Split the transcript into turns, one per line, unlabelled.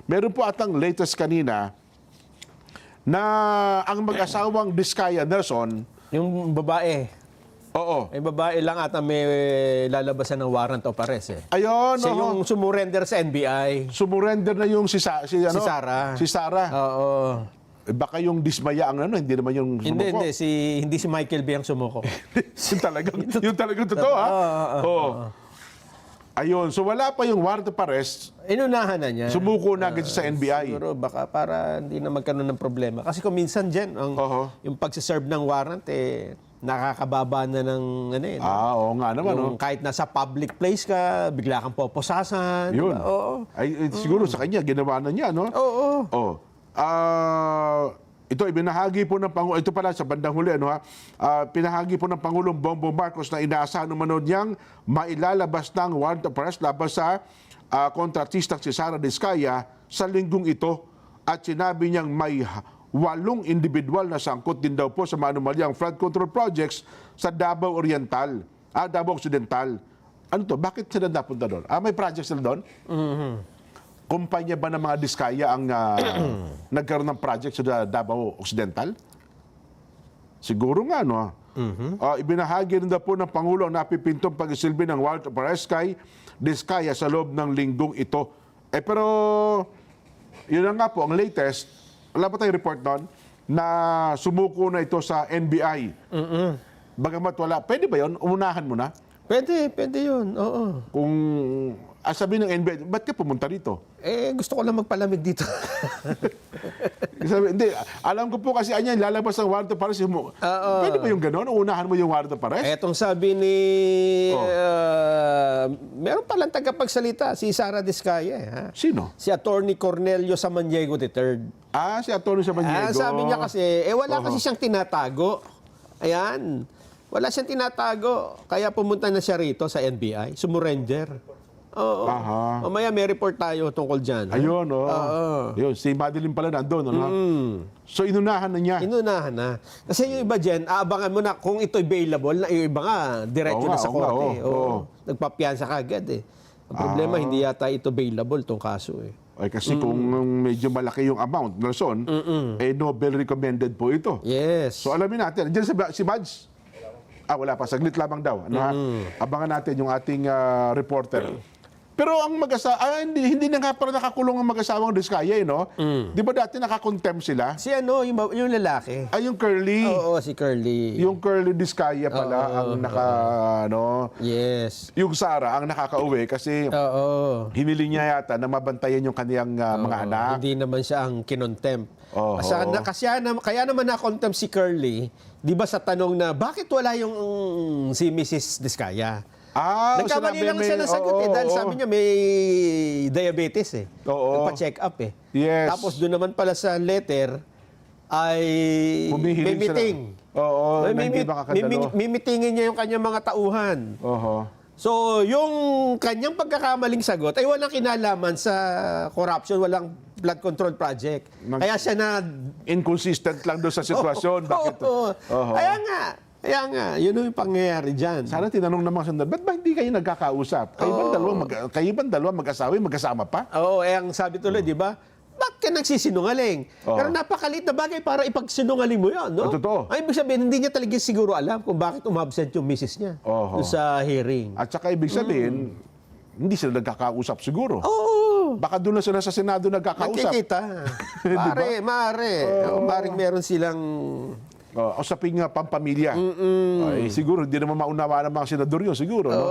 meron po atang latest kanina na ang mag-asawang Diskaya Nelson,
Yung babae.
oo,
Yung babae lang ata may lalabasan ng warrant of arrest eh.
ayun,
Siya yung sumurrender sa NBI.
sumurrender na yung si
Sarah.
Si Sarah.
Oo.
Eh, baka yung dismaya ang hindi naman yung sumuko.
Hindi si Michael B ang sumuko.
yung talagang totoo, ha? Oo. Ayun, so wala pa yung warrant of arrest,
Inunahan na niya.
sumuko na agad siya sa NBI.
Siguro baka para hindi na magkaroon ng problema. Kasi kung minsan dyan, yung pagsiserve ng warrant, nakakababa na ng
Oo nga naman,
yung kahit nasa public place ka, bigla kang poposasan.
Yun.
Diba? Oo.
Ay, siguro sa kanya, ginawa na niya, no?
Oo.
Oh. Ito, ibinahagi po ng Pangulo, ito pala sa bandang huli, pinahagi po ng Pangulong Bongbong Marcos na inaasahan umano niyang mailalabas ng warrant of arrest laban sa kontratistang si Sara Diskaya sa linggong ito. At sinabi niyang may 8 individual na sangkot din daw po sa manumalyang flood control projects sa Davao Oriental, Davao Occidental. Ano to? Bakit sila napunta doon? May projects sila doon? Kumpanya ba ng mga Diskaya ang nagkaroon ng project sa Davao Occidental? Siguro nga, no? Ibinahagi rin daw po ng Pangulo ang napipintong pag-isilbi ng warrant of arrest kay Diskaya sa loob ng linggong ito. Pero, yun na nga po, ang latest, wala pa tayong report doon, na sumuko na ito sa NBI. Bagamat wala. Pwede ba yun? Umunahan mo na?
Pwede yun. Oo.
Kung sabi ng NBI, ba't ka pumunta dito?
Gusto ko lang magpalamig dito.
Sabi, hindi, alam ko po kasi anya, lalabas ang warrant of arrest. Pwede ba yung gano'n? Unahan mo yung warrant of arrest?
Etong sabi ni... meron palang tagapagsalita, si Sara Diskaya. Ha?
Sino?
Si Attorney Cornelio Samaniego III.
Si Atty. Samaniego.
Sabi niya kasi, wala kasi siyang tinatago. Ayan. Wala siyang tinatago. Kaya pumunta na siya rito sa NBI. Sumurrender. Oo. Mamaya may report tayo tungkol dyan.
Ayun, Yun, si Madeline pala nandun. So, inunahan na niya.
Inunahan na. Kasi yung iba dyan, aabangan mo na kung ito'y available, na yung iba nga, diretso na sa korte. Nagpapiyansa ka agad eh. Ang problema, hindi yata ito available itong kaso eh.
Ay, kasi kung medyo malaki yung amount, Nelson, Nobel recommended po ito.
Yes.
So, alamin natin. Diyan si Mads. Wala pa. Saglit lamang daw. Abangan natin yung ating reporter. Pero ang hindi na nga pala nakakulong ang mag-asawang Diskaya, no? Di ba dati nakakontempt sila?
Si yung lalaki.
Yung Curly.
Oo, si Curly.
Yung Curly Diskaya pala ang
Yes.
Yung Sara ang nakakauwi kasi hiniling niya yata na mabantayan yung kaniyang mga anak.
Hindi naman siya ang kinontempt. Kaya naman na-contempt si Curly, di ba sa tanong na, bakit wala yung si Mrs. Diskaya? Nagkamali lang siya ng sagot dahil sabi niya may diabetes nagpa-check up
Yes.
Tapos doon naman pala sa letter ay may meeting. Mimitingin niya yung kanyang mga tauhan. So, yung kanyang pagkakamaling sagot ay walang kinalaman sa corruption, walang flood control project. Kaya siya na...
Inconsistent lang doon sa sitwasyon. Bakit?
Kaya nga, yun yung pangyayari dyan.
Sana tinanong naman sandal, ba't ba hindi kayo nagkakausap? Kayo bang dalawa mag-asawa, magkasama pa?
Ang sabi tuloy, di ba? Ba't ka nagsisinungaling? Pero napakaliit na bagay para ipagsinungaling mo yun, no?
Totoo.
Ay, ibig sabihin, hindi niya talaga siguro alam kung bakit umabsent yung misis niya doon sa hearing.
At saka ibig sabihin, hindi sila nagkakausap siguro.
Oo.
Baka doon na sila sa Senado nagkakausap.
Nagkikita. Maring meron silang...
Usaping pampamilya. Siguro, hindi naman maunawa ng mga senador yun, siguro. No?